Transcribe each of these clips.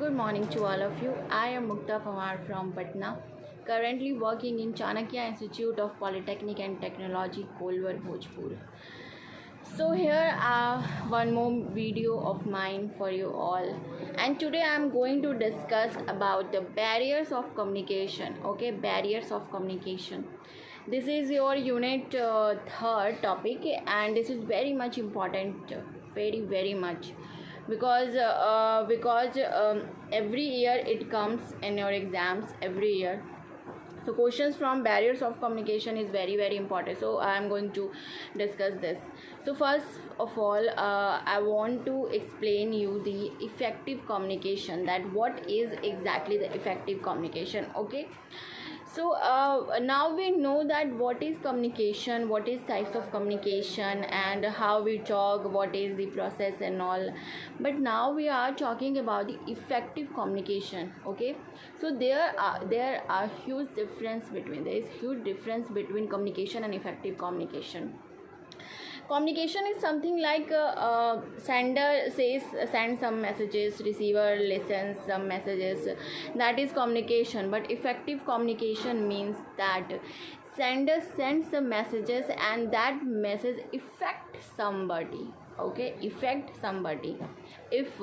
Good morning to all of you. I am Mukta Pawar from Patna, currently working in Chanakya Institute of Polytechnic and Technology, Kolwar, Bhojpur. So here one more video of mine for you all, and today I am going to discuss about the barriers of communication. Okay, barriers of communication. This is your unit third topic, and this is very much important, very much because every year it comes in your exams every year. So questions from barriers of communication is very important, so I am going to discuss this. So first of all, I want to explain you the effective communication, that what is exactly the effective communication. Okay, so now we know that what is communication, what is types of communication, and how we talk, what is the process and all. But now we are talking about the effective communication. Okay, so there are huge difference between, there is huge difference between communication and effective communication. Communication is something like sender send some messages, receiver listens some messages, that is communication. But effective communication means that sender sends the messages and that message affect somebody. Okay, affect somebody. If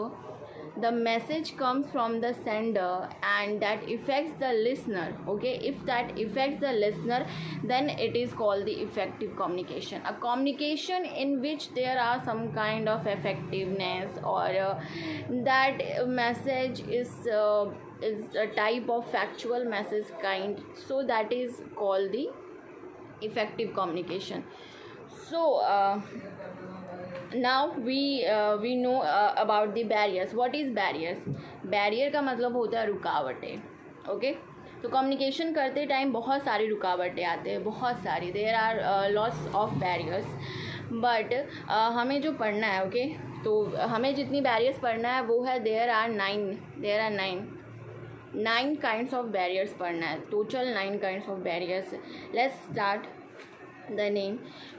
the message comes from the sender and that affects the listener, okay, if that affects the listener, then it is called the effective communication. A communication in which there are some kind of effectiveness, or that message is a type of factual message kind, so that is called the effective communication. So now we know about the barriers. What is barriers? Barrier का मतलब होता है रुकावटें. Okay, तो communication करते time बहुत सारी रुकावटें आते हैं, बहुत सारी. There are lots of barriers, but हमें जो पढ़ना है, ओके, तो हमें जितनी बैरियर्स पढ़ना है वो है there are nine kinds of barriers पढ़ना है. Total 9 kinds of barriers. Let's start the name.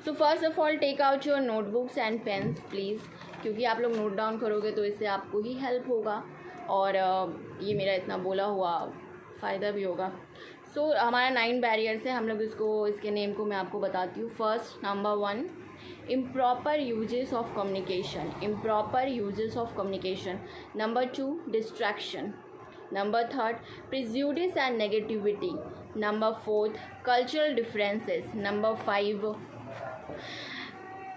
So first of all, take out your notebooks and pens please, क्योंकि आप लोग नोट डाउन करोगे तो इससे आपको ही हेल्प होगा और ये मेरा इतना बोला हुआ फ़ायदा भी होगा. सो हमारा 9 बैरियर्स है, हम लोग इसके नेम को मैं आपको बताती हूँ. First, number 1, improper uses of communication. Improper uses of communication. Number 2, distraction. Number 3, prejudice and negativity. Number 4, cultural differences. Number 5,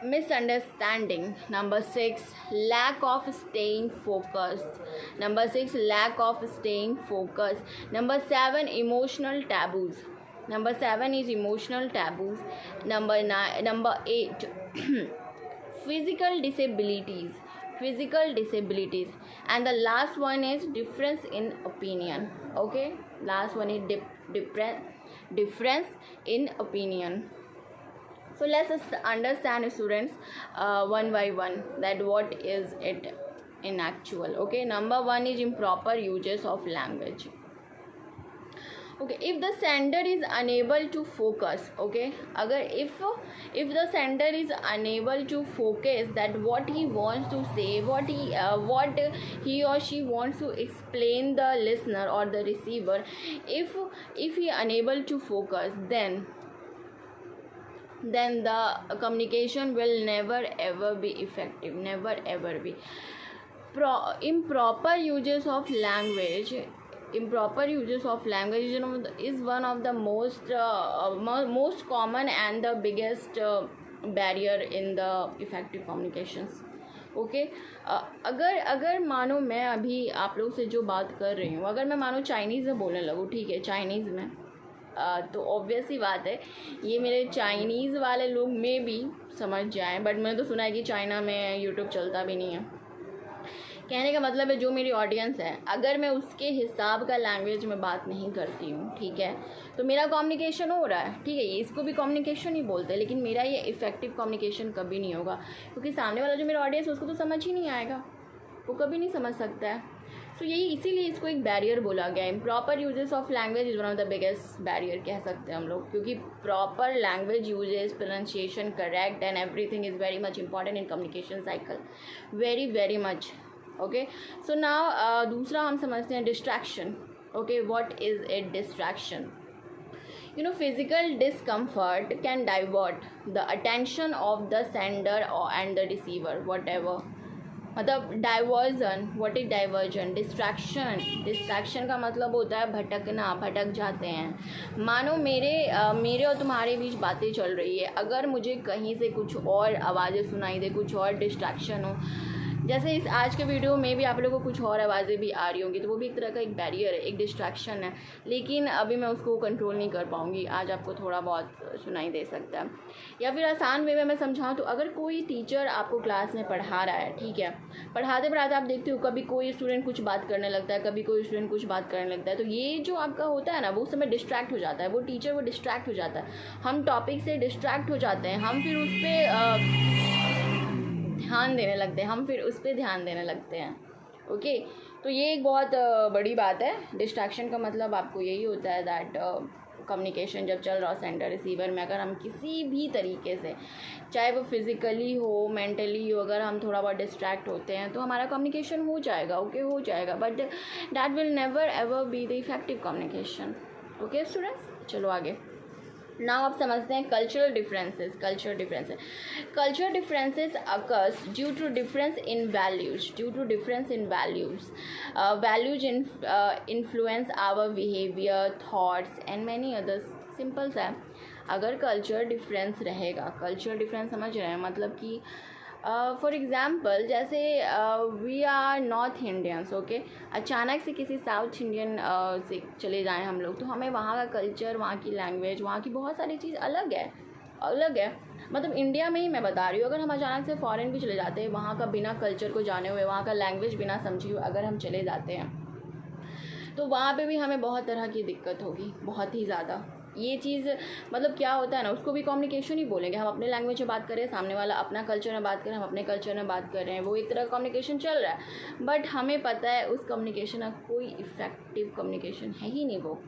misunderstanding. Number 6, lack of staying focused. Number 6, lack of staying focused. Number 7, emotional taboos. Number 7 is emotional taboos. Number 8, physical disabilities. And the last one is difference in opinion. Okay, last one is difference in opinion. So let's just understand, students, one by one, that what is it in actual. Okay, number 1 is improper uses of language. Okay, if the sender is unable to focus, okay, अगर if the sender is unable to focus that what he wants to say, what he or she wants to explain the listener or the receiver, if he unable to focus, then the communication will never ever be effective, never ever be. Improper uses of language is one of the most common and the biggest barrier in the effective communications. Okay, अगर मानो मैं अभी आप लोग से जो बात कर रही हूँ, अगर मैं मानो चाइनीज़ में बोलने लगूँ, ठीक है, चाइनीज़ में, तो ऑब्वियस ही बात है ये मेरे चाइनीज़ वाले लोग में भी समझ जाएं. बट मैंने तो सुना है कि चाइना में यूट्यूब चलता भी नहीं है. कहने का मतलब है जो मेरी ऑडियंस है, अगर मैं उसके हिसाब का लैंग्वेज में बात नहीं करती हूँ, ठीक है, तो मेरा कम्युनिकेशन हो रहा है, ठीक है, इसको भी कम्युनिकेशन ही बोलते हैं, लेकिन मेरा ये इफ़ेक्टिव कम्युनिकेशन कभी नहीं होगा, क्योंकि सामने वाला जो मेरा ऑडियंस है उसको तो समझ ही नहीं आएगा, वो कभी नहीं समझ सकता है. तो यही इसीलिए इसको एक बैरियर बोला गया है. Improper uses of language is one of the biggest barrier कह सकते हैं हम लोग, क्योंकि proper language uses, pronunciation correct and everything is very much important in communication cycle, very much. Okay, so now दूसरा हम समझते हैं distraction. Okay, what is it distraction? You know, physical discomfort can divert the attention of the sender and the receiver, whatever. मतलब diversion. What is diversion? Distraction. Distraction का मतलब होता है भटकना, भटक जाते हैं. मानो मेरे और तुम्हारे बीच बातें चल रही है, अगर मुझे कहीं से कुछ और आवाज़ें सुनाई दे, कुछ और डिस्ट्रैक्शन हो, जैसे इस आज के वीडियो में भी आप लोगों को कुछ और आवाज़ें भी आ रही होंगी, तो वो भी एक तरह का एक बैरियर है, एक डिस्ट्रैक्शन है. लेकिन अभी मैं उसको कंट्रोल नहीं कर पाऊँगी. आज आपको थोड़ा बहुत सुनाई दे सकता है. या फिर आसान वे में मैं समझाऊँ तो अगर कोई टीचर आपको क्लास में पढ़ा रहा है, ठीक है, पढ़ाते पढ़ाते आप देखते हो कभी कोई स्टूडेंट कुछ बात करने लगता है, कभी कोई स्टूडेंट कुछ बात करने लगता है, तो ये जो आपका होता है ना, वो उस समय डिस्ट्रैक्ट हो जाता है. वो टीचर वो डिस्ट्रैक्ट हो जाता है. हम टॉपिक से डिस्ट्रैक्ट हो जाते हैं. हम फिर उस पर ध्यान देने लगते हैं. ओके, तो ये एक बहुत बड़ी बात है. डिस्ट्रैक्शन का मतलब आपको यही होता है दैट कम्युनिकेशन जब चल रहा हो सेंटर रिसीवर में, अगर हम किसी भी तरीके से, चाहे वो फिज़िकली हो, मेंटली हो, अगर हम थोड़ा बहुत डिस्ट्रैक्ट होते हैं तो हमारा कम्युनिकेशन हो जाएगा. ओके, हो जाएगा, but that will never ever be the effective communication. Okay students, चलो आगे. नाउ आप समझते हैं cultural differences. Cultural differences occurs due to difference in values. Values influence our behaviour, thoughts and many others. Simple सा है. अगर culture difference रहेगा, culture difference समझ रहे हैं, मतलब कि फॉर एग्ज़ाम्पल जैसे we are North Indians. Okay, अचानक से किसी साउथ इंडियन से चले जाएं हम लोग, तो हमें वहाँ का कल्चर, वहाँ की लैंग्वेज, वहाँ की बहुत सारी चीज़ अलग है. मतलब इंडिया में ही मैं बता रही हूँ, अगर हम अचानक से फॉरेन भी चले जाते हैं, वहाँ का बिना कल्चर को जाने हुए, वहाँ का लैंग्वेज बिना समझे हुए अगर हम चले जाते हैं, तो वहाँ पे भी हमें बहुत तरह की दिक्कत होगी, बहुत ही ज़्यादा. ये चीज़ मतलब क्या होता है ना, उसको भी कम्युनिकेशन ही बोलेंगे. हम अपने लैंग्वेज में बात करें, सामने वाला अपना कल्चर में बात करें, हम अपने कल्चर में बात कर रहे हैं, वो एक तरह का कम्युनिकेशन चल रहा है. बट हमें पता है उस कम्युनिकेशन का कोई इफ़ेक्टिव कम्युनिकेशन है ही नहीं. वो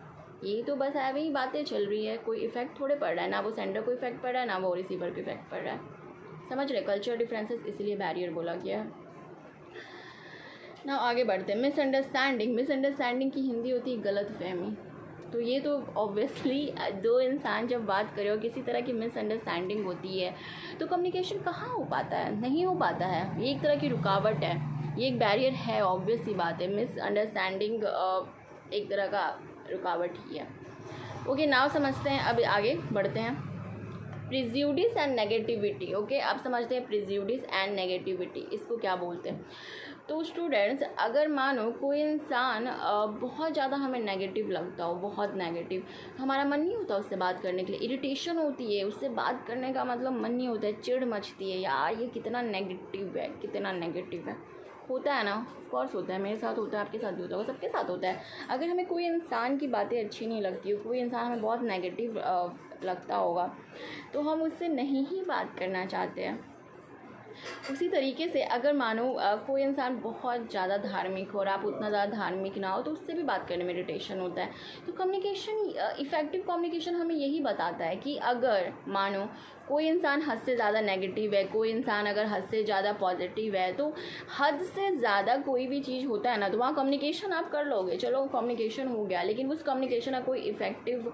ये तो बस ऐसे ही बातें चल रही है, कोई इफेक्ट थोड़े पड़ रहा है. ना वो सेंडर को इफेक्ट पड़ रहा है, ना वो रिसीवर को इफेक्ट पड़ रहा है. समझ रहे? कल्चर डिफरेंसेस इसलिए बैरियर बोला गया है. ना आगे बढ़ते हैं. मिसअंडरस्टैंडिंग की हिंदी होती है गलतफहमी. तो ये तो ऑब्वियसली दो इंसान जब बात करे और किसी तरह की मिसअंडरस्टैंडिंग होती है तो कम्युनिकेशन कहाँ हो पाता है? नहीं हो पाता है. ये एक तरह की रुकावट है, ये एक बैरियर है. ऑब्वियस सी बात है, मिसअंडरस्टैंडिंग एक तरह का रुकावट ही है. ओके, नाउ समझते हैं, अब आगे बढ़ते हैं. प्रिज्यूडिस एंड नेगेटिविटी. ओके, आप समझते हैं प्रिज्यूडिस एंड नेगेटिविटी इसको क्या बोलते हैं. तो स्टूडेंट्स, अगर मानो कोई इंसान बहुत ज़्यादा हमें नेगेटिव लगता हो, बहुत नेगेटिव, तो हमारा मन नहीं होता उससे बात करने के लिए. इरिटेशन होती है, उससे बात करने का मतलब मन नहीं होता है. चिढ़ मचती है, यार ये कितना नेगेटिव है. होता है ना, ऑफकोर्स होता है. मेरे साथ होता है, आपके साथ भी होता होगा, सबके साथ होता है. अगर हमें कोई इंसान की बातें अच्छी नहीं लगती हो, कोई इंसान हमें बहुत नेगेटिव लगता होगा, तो हम उससे नहीं ही बात करना चाहते हैं. उसी तरीके से अगर मानो कोई इंसान बहुत ज़्यादा धार्मिक हो और आप उतना ज़्यादा धार्मिक ना हो, तो उससे भी बात करने में इरिटेशन होता है. तो कम्युनिकेशन, इफ़ेक्टिव कम्युनिकेशन हमें यही बताता है कि अगर मानो कोई इंसान हद से ज़्यादा नेगेटिव है, कोई इंसान अगर हद से ज़्यादा पॉजिटिव है, तो हद से ज़्यादा कोई भी चीज़ होता है ना, तो वहाँ कम्युनिकेशन आप कर लोगे, चलो कम्युनिकेशन हो गया, लेकिन उस कम्युनिकेशन का कोई इफ़ेक्टिव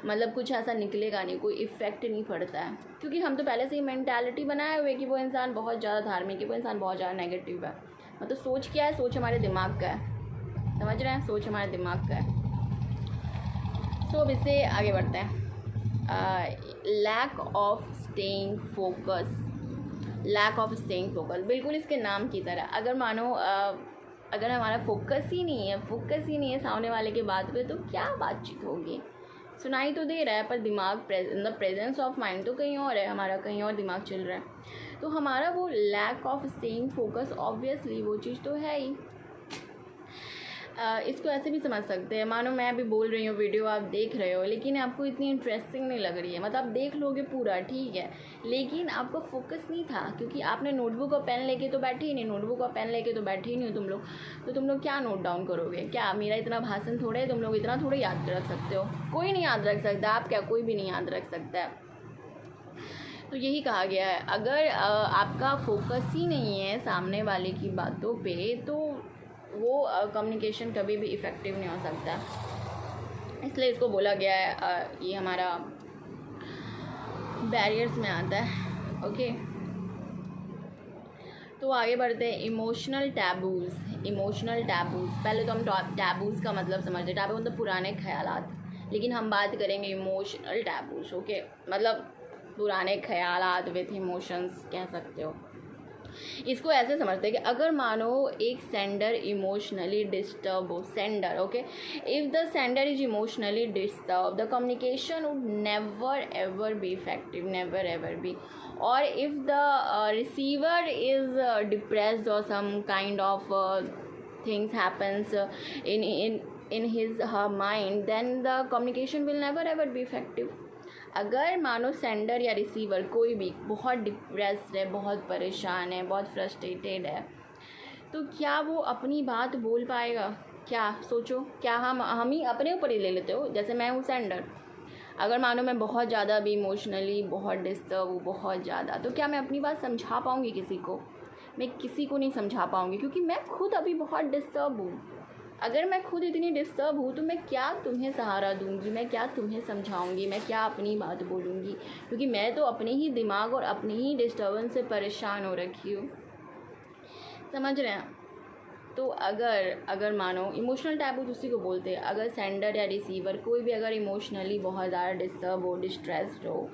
मतलब कुछ ऐसा निकलेगा नहीं, कोई इफ़ेक्ट नहीं पड़ता है. क्योंकि हम तो पहले से ही मेंटालिटी बनाए हुए कि वो इंसान बहुत ज़्यादा धार्मिक है, वो इंसान बहुत ज़्यादा नेगेटिव है. मतलब सोच क्या है? सोच हमारे दिमाग का है. समझ रहे हैं? सोच हमारे दिमाग का है. सो अब इससे आगे बढ़ते हैं. लैक ऑफ स्टेइंग फोकस, बिल्कुल इसके नाम की तरह. अगर मानो अगर हमारा फोकस ही नहीं है सामने वाले के बात पे, तो क्या बातचीत होगी? सुनाई तो दे रहा है पर दिमाग मतलब प्रेजेंस ऑफ माइंड तो कहीं और है, हमारा कहीं और दिमाग चल रहा है. तो हमारा वो lack of staying focus obviously वो चीज़ तो है ही. इसको ऐसे भी समझ सकते हैं, मानो मैं अभी बोल रही हूँ, वीडियो आप देख रहे हो, लेकिन आपको इतनी इंटरेस्टिंग नहीं लग रही है. मतलब आप देख लोगे पूरा, ठीक है, लेकिन आपका फोकस नहीं था, क्योंकि आपने नोटबुक और पेन लेके तो बैठे ही नहीं. हो तुम लोग, तो तुम लोग क्या नोट डाउन करोगे? क्या मेरा इतना भाषण थोड़े है, तुम लोग इतना थोड़े याद रख सकते हो? कोई नहीं याद रख सकता. आप क्या, कोई भी नहीं याद रख सकता है. तो यही कहा गया है, अगर आपका फोकस ही नहीं है सामने वाले की बातों पे तो वो कम्युनिकेशन कभी भी इफ़ेक्टिव नहीं हो सकता। इसलिए इसको बोला गया है, ये हमारा बैरियर्स में आता है। ओके, तो आगे बढ़ते हैं। Emotional taboos. इमोशनल टैबूज़, पहले तो हम टैबूज़ का मतलब समझते हैं। टैबू मतलब पुराने ख्यालात, लेकिन हम बात करेंगे इमोशनल टैबूज़। ओके, मतलब पुराने ख्यालात विथ इमोशंस कह सकते हो। इसको ऐसे समझते हैं कि अगर मानो एक सेंडर इमोशनली डिस्टर्ब हो, sender, okay, if the sender is emotionally disturb the communication would never ever be effective, never ever be. और if the receiver is depressed और some kind of things happens in his her mind, then the communication will never ever be effective. अगर मानो sender या receiver कोई भी बहुत depressed है, बहुत परेशान है, बहुत फ्रस्ट्रेटेड है, तो क्या वो अपनी बात बोल पाएगा? क्या सोचो, क्या हम ही अपने ऊपर ही ले लेते हो? जैसे मैं हूँ सेंडर, अगर मानो मैं बहुत ज़्यादा भी इमोशनली बहुत डिस्टर्ब हूँ, बहुत ज़्यादा, तो क्या मैं अपनी बात समझा पाऊँगी किसी को? मैं किसी को नहीं समझा पाऊँगी, क्योंकि मैं खुद अभी बहुत डिस्टर्ब हूँ। अगर मैं खुद इतनी डिस्टर्ब हूँ तो मैं क्या तुम्हें सहारा दूँगी, मैं क्या तुम्हें समझाऊँगी, मैं क्या अपनी बात बोलूँगी? क्योंकि मैं तो अपने ही दिमाग और अपनी ही डिस्टर्बेंस से परेशान हो रखी हूँ। समझ रहे हैं? तो अगर मानो इमोशनल टैबूज उसी को बोलते हैं, अगर सेंडर या रिसीवर कोई भी अगर इमोशनली बहुत ज़्यादा डिस्टर्ब हो, डिस्ट्रेस्ड हो,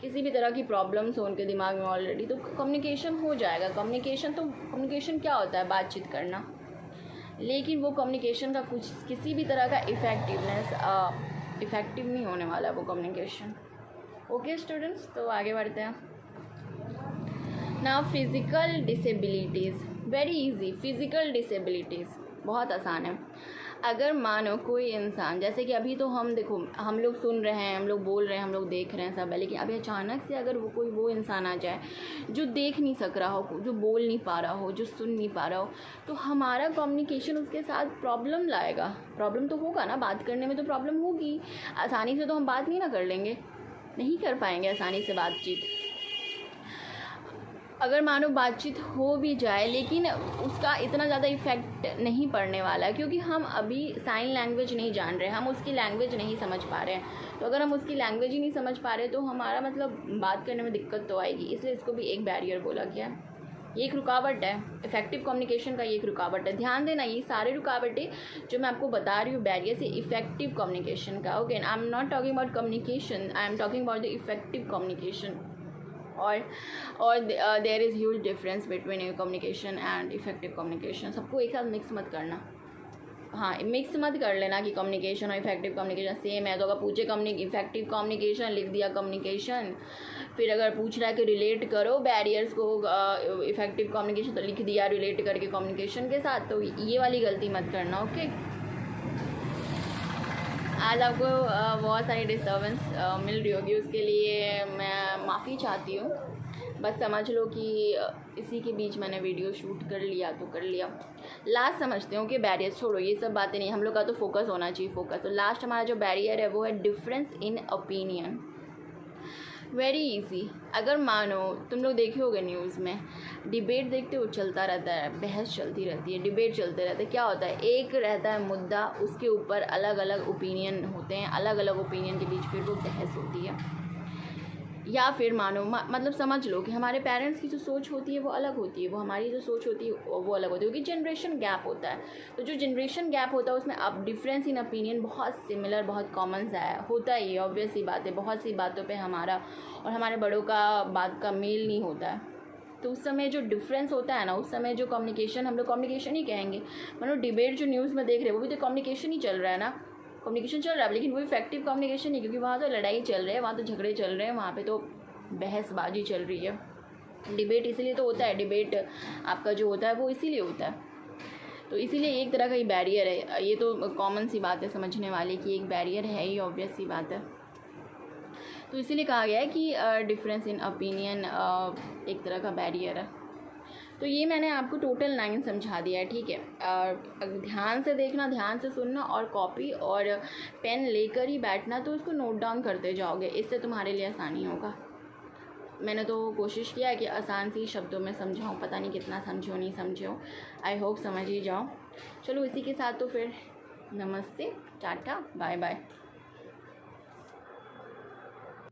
किसी भी तरह की प्रॉब्लम्स हो उनके दिमाग में ऑलरेडी, तो कम्युनिकेशन हो जाएगा। कम्युनिकेशन क्या होता है? बातचीत करना। लेकिन वो कम्युनिकेशन का कुछ किसी भी तरह का इफ़ेक्टिव नहीं होने वाला वो कम्युनिकेशन। ओके स्टूडेंट्स, तो आगे बढ़ते हैं। Now physical disabilities, very easy. Physical disabilities बहुत आसान है। अगर मानो कोई इंसान, जैसे कि अभी तो हम देखो, हम लोग सुन रहे हैं, हम लोग बोल रहे हैं, हम लोग देख रहे हैं सब है, लेकिन अभी अचानक से अगर वो इंसान आ जाए जो देख नहीं सक रहा हो, जो बोल नहीं पा रहा हो, जो सुन नहीं पा रहा हो, तो हमारा कम्युनिकेशन उसके साथ प्रॉब्लम लाएगा। प्रॉब्लम तो होगा ना, बात करने में तो प्रॉब्लम होगी। आसानी से तो हम बात नहीं ना कर लेंगे, नहीं कर पाएंगे आसानी से बातचीत। अगर मानो बातचीत हो भी जाए लेकिन उसका इतना ज़्यादा इफ़ेक्ट नहीं पड़ने वाला है, क्योंकि हम अभी साइन लैंग्वेज नहीं जान रहे, हम उसकी लैंग्वेज नहीं समझ पा रहे हैं। तो अगर हम उसकी लैंग्वेज ही नहीं समझ पा रहे तो हमारा मतलब बात करने में दिक्कत तो आएगी। इसलिए इसको भी एक बैरियर बोला गया है, ये एक रुकावट है। इफ़ेक्टिव कम्युनिकेशन का ये एक रुकावट है। ध्यान देना, ये सारे रुकावटें जो मैं आपको बता रही हूँ बैरियर से इफ़ेक्टिव कम्युनिकेशन का। Okay, I am not talking about communication, I am talking about the effective communication. और there is huge difference between communication and effective communication. सबको एक साथ मिक्स मत करना। हाँ, मिक्स मत कर लेना कि कम्युनिकेशन और इफेक्टिव कम्युनिकेशन सेम है। तो अगर पूछे इफेक्टिव कम्युनिकेशन, लिख दिया कम्युनिकेशन। फिर अगर पूछ रहा है कि रिलेट करो बैरियर्स को इफेक्टिव कम्युनिकेशन, तो लिख दिया रिलेट करके कम्युनिकेशन के साथ। तो ये वाली गलती मत करना। ओके, आज आपको बहुत सारी डिस्टर्बेंस मिल रही होगी, उसके लिए मैं माफ़ी चाहती हूँ। बस समझ लो कि इसी के बीच मैंने वीडियो शूट कर लिया तो कर लिया। लास्ट समझते हो कि बैरियर छोड़ो, ये सब बातें नहीं, हम लोग का तो फोकस होना चाहिए, फोकस। तो लास्ट हमारा जो बैरियर है वो है difference in opinion. Very easy. अगर मानो तुम लोग देखे होगे न्यूज़ में, डिबेट देखते हो, चलता रहता है, बहस चलती रहती है, डिबेट चलते रहते हैं। क्या होता है? एक रहता है मुद्दा, उसके ऊपर अलग अलग ओपिनियन होते हैं, अलग अलग ओपिनियन के बीच फिर वो बहस होती है। या फिर मानो मतलब समझ लो कि हमारे पेरेंट्स की जो सोच होती है वो अलग होती है, वो हमारी जो सोच होती है वो अलग होती है, क्योंकि जनरेशन गैप होता है। तो जो जनरेशन गैप होता है उसमें अब डिफरेंस इन ओपिनियन बहुत सिमिलर, बहुत कॉमन सा है, होता ही है, ऑब्वियस सी बात है। बहुत सी बातों पे हमारा और हमारे बड़ों का बात का मेल नहीं होता है। तो उस समय जो डिफरेंस होता है ना, उस समय जो कम्युनिकेशन, हम लोग कम्युनिकेशन ही कहेंगे। मतलब डिबेट जो न्यूज़ में देख रहे हैं वो भी तो कम्युनिकेशन ही चल रहा है ना, कम्युनिकेशन चल रहा है, लेकिन वो इफेक्टिव कम्युनिकेशन नहीं, क्योंकि वहाँ तो लड़ाई चल रही है, वहाँ तो झगड़े चल रहे हैं, वहाँ पे तो बहसबाजी चल रही है। डिबेट इसीलिए तो होता है, डिबेट आपका जो होता है वो इसीलिए होता है। तो इसीलिए एक तरह का ही बैरियर है। ये तो कॉमन सी बात है समझने वाली कि एक बैरियर है ही, ऑब्वियस सी बात है। तो इसीलिए कहा गया है कि डिफरेंस इन ओपिनियन एक तरह का बैरियर है। तो ये मैंने आपको टोटल 9 समझा दिया है, ठीक है। ध्यान से देखना, ध्यान से सुनना, और कॉपी और पेन लेकर ही बैठना, तो उसको नोट डाउन करते जाओगे, इससे तुम्हारे लिए आसानी होगा। मैंने तो कोशिश किया है कि आसान सी शब्दों में समझाऊँ, पता नहीं कितना समझे हो नहीं समझे हो, आई होप समझ ही जाओ। चलो इसी के साथ तो फिर नमस्ते, टाटा, बाय बाय।